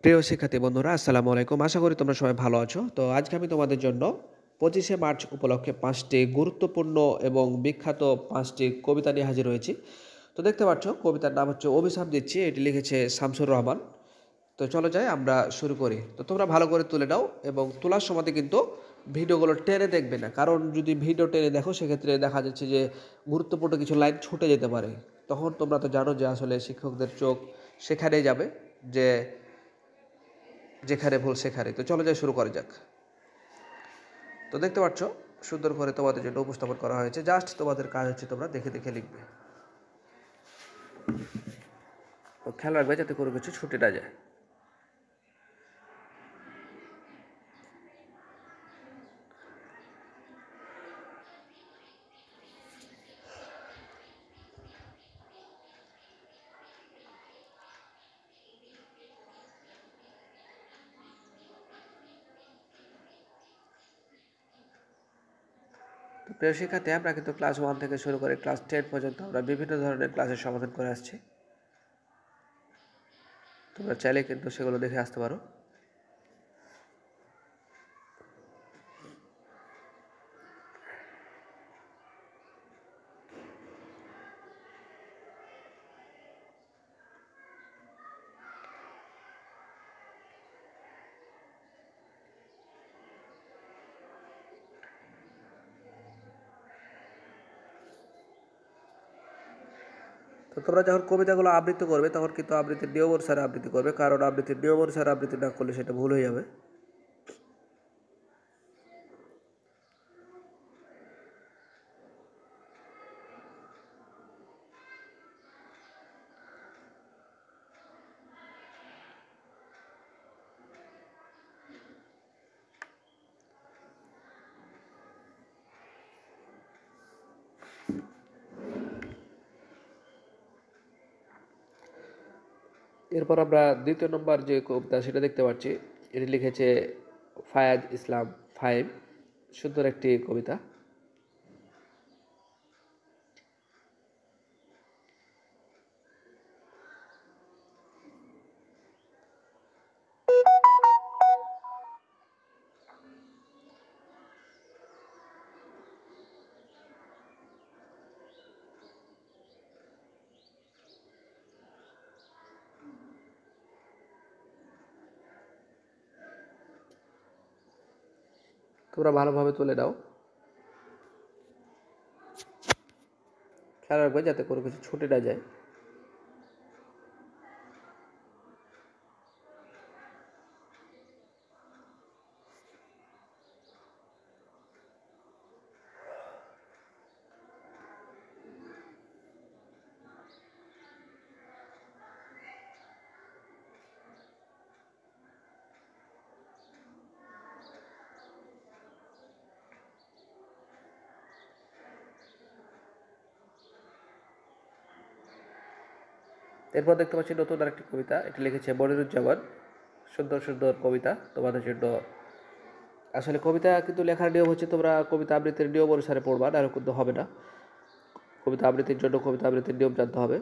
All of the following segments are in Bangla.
প্রিয় শিক্ষার্থী বন্ধুরা, আসসালামু আলাইকুম। আশা করি তোমরা সবাই ভালো আছো। তো আজকে আমি তোমাদের জন্য ২৫শে মার্চ উপলক্ষে ৫ টি গুরুত্বপূর্ণ এবং বিখ্যাত ৫ টি কবিতা নিয়ে হাজির হয়েছি। তো দেখতে পাচ্ছ কবিতার নাম হচ্ছে 'অভিশাপ দিচ্ছি'। এটি লিখেছে শামসুর রহমান। তো চলো যাই আমরা শুরু করি। তো তোমরা ভালো করে তুলে নাও এবং তোলার সময়তে কিন্তু ভিডিওগুলো টেনে দেখবে না। কারণ যদি ভিডিও টেনে দেখো সেক্ষেত্রে দেখা যাচ্ছে যে গুরুত্বপূর্ণ কিছু লাইন ছুটে যেতে পারে। তখন তোমরা তো জানো যে আসলে শিক্ষকদের চোখ সেখানেই যাবে যে যেখানে ভুল সেখানে। তো চলো যাই শুরু করা যাক। তো দেখতে পাচ্ছ সুন্দর করে তোমাদের জন্য উপস্থাপন করা হয়েছে। জাস্ট তোমাদের কাজ হচ্ছে তোমরা দেখে দেখে লিখবে। তো খেয়াল রাখবে যাতে কোনো কিছু ছুটে না যায়। তো প্রিয় শিক্ষার্থী, আমরা কিন্তু ক্লাস 1 থেকে শুরু করে ক্লাস 10 পর্যন্ত আমরা বিভিন্ন ধরনের ক্লাসের সমাধান করে আসছি। তোমরা চাইলে কিন্তু সেগুলো দেখে আসতে পারো। তো তোমরা যখন কবিতাগুলো আবৃত্তি করবে তখন কিন্তু আবৃত্তির নিয়ম অনুসারে আবৃত্তি করবে, কারণ আবৃত্তির নিয়ম অনুসারে আবৃত্তি না করলে সেটা ভুল হয়ে যাবে। এরপর আমরা দ্বিতীয় নম্বর যে কবিতা সেটা দেখতে পাচ্ছি। এটি লিখেছে ফায়াজ ইসলাম ফাহিম। সুন্দর একটি কবিতা। তোমরা ভালোভাবে তুলে নাও। খেয়াল রাখবে যাতে কোনো কিছু ছুটে না যায়। এরপর দেখতে পাচ্ছি নতুন আরেকটি কবিতা। এটি লিখেছে মনিরুজ্জামান। সুন্দর সুন্দর কবিতা তোমাদের জন্য। আসলে কবিতা কিন্তু লেখার নিয়ম হচ্ছে তোমরা কবিতা আবৃত্তির নিয়ম অনুসারে পড়বা, না কিন্তু হবে না। কবিতা আবৃত্তির জন্য কবিতা আবৃত্তির নিয়ম জানতে হবে।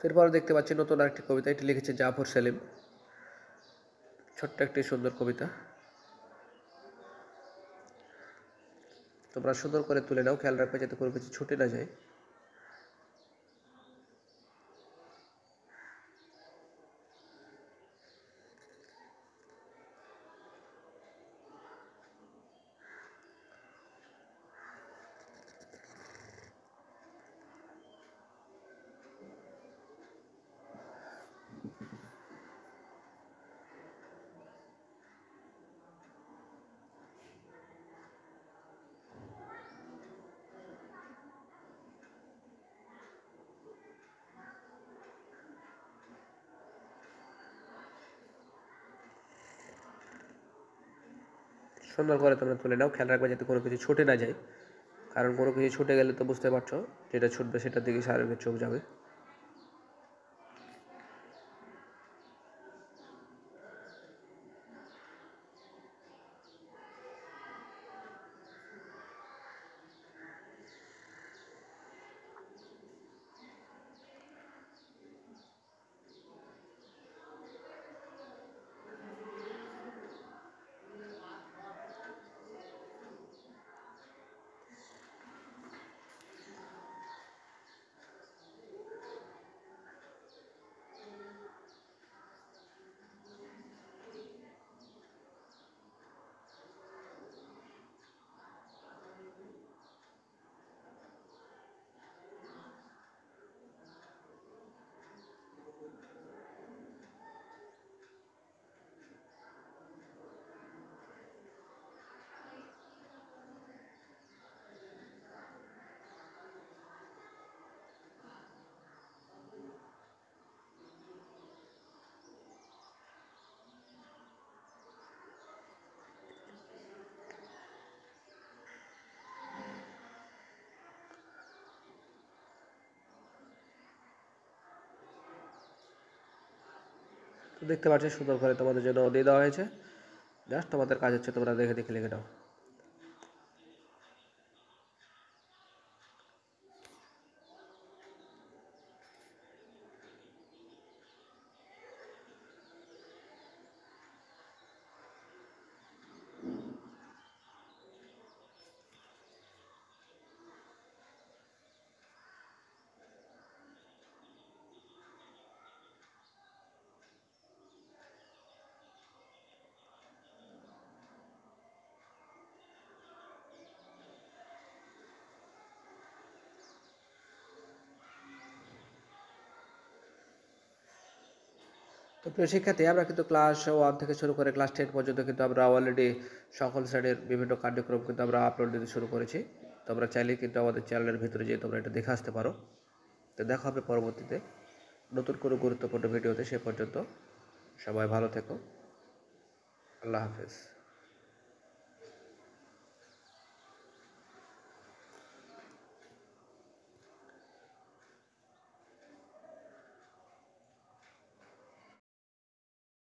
এরপর দেখতে পাচ্ছি নতুন আরেকটি কবিতা। এটি লিখেছে জাফর সেলিম। ছোট্ট একটি সুন্দর কবিতা। তোমরা সুন্দর করে তুলে নাও। খেয়াল রাখবে যাতে কোনো কিছু ছুটে না যায়। সুন্দর করে তোমরা তুলে নাও। খেয়াল রাখবে যাতে কোনো কিছু ছুটে না যায়, কারণ কোনো কিছু ছুটে গেলে তো বুঝতে পারছো যেটা ছুটবে সেটার দিকে শাহরুখের চোখ যাবে। তো দেখতে পাচ্ছ সুন্দর করে তোমাদের জন্য দিয়ে দেওয়া হয়েছে। জাস্ট তোমাদের কাজ হচ্ছে তোমরা দেখে দেখে লিখে নাও। তো প্রিয় শিক্ষার্থী, আমরা কিন্তু ক্লাস 1 থেকে শুরু করে ক্লাস 10 পর্যন্ত কিন্তু আমরা অলরেডি সকল শ্রেণীর বিভিন্ন কার্যক্রম কিন্তু আমরা আপলোড দিতে শুরু করেছি। তোমরা চাইলেই কিন্তু আমাদের চ্যানেলের ভিতরে যেয়ে তোমরা এটা দেখে আসতে পারো। তো দেখা হবে পরবর্তীতে নতুন কোনো গুরুত্বপূর্ণ ভিডিওতে। সে পর্যন্ত সবাই ভালো থেকো। আল্লাহ হাফেজ।